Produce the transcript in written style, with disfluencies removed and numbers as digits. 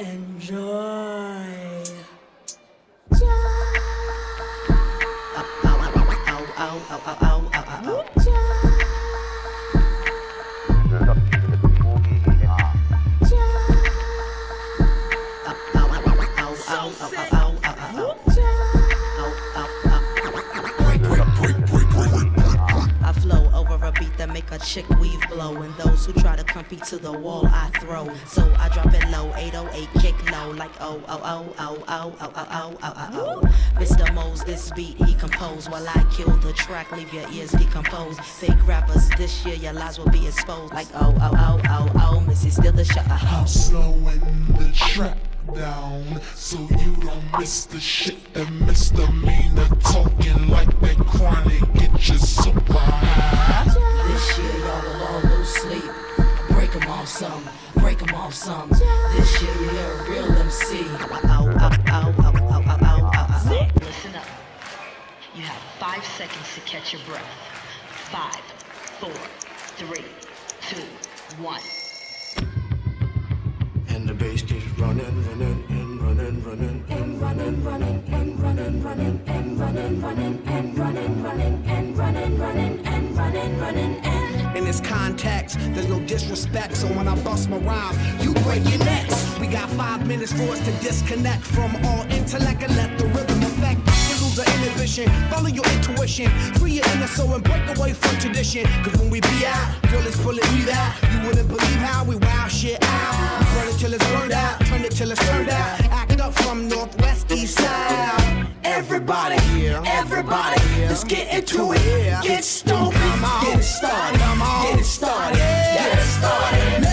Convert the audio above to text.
Enjoy. I flow over a beat that make a chick weave blow, and those who try to compete to the wall I throw. So I drop it low, 808 kick low, like oh oh oh oh oh oh oh oh oh oh oh. Mr. Mo's this beat he composed while I kill the track, leave your ears decomposed. Fake rappers this year your lies will be exposed, like oh oh oh oh oh. Missy still the shot. I'm slowing the track down so you don't miss the shit that misdemeanor talking like that chronic get you super high. This year y'all will all lose sleep. Break 'em off some, break 'em off some. This year you're a real MC. Listen up. You have 5 seconds to catch your breath. 5, 4, 3, 2, 1. And the bass keeps running, running, and running, running, and running, running, and running, running, and running, running, and running, running, and running, running, and running, running, and. In this context, there's no disrespect, so when I bust my rhyme, you break your necks. We got 5 minutes for us to disconnect from all intellect and let the rhythm affect. To lose our inhibition, follow your intuition, free your inner soul and break away from tradition. Cause when we be out, girl, it's pulling me out. You wouldn't believe how we wow shit out. We burn it till it's burned out, turn it till it's turned out. Act up from northwest, east side. Everybody, everybody, let's get into it. Get stoked, get it started, get it started, get it started.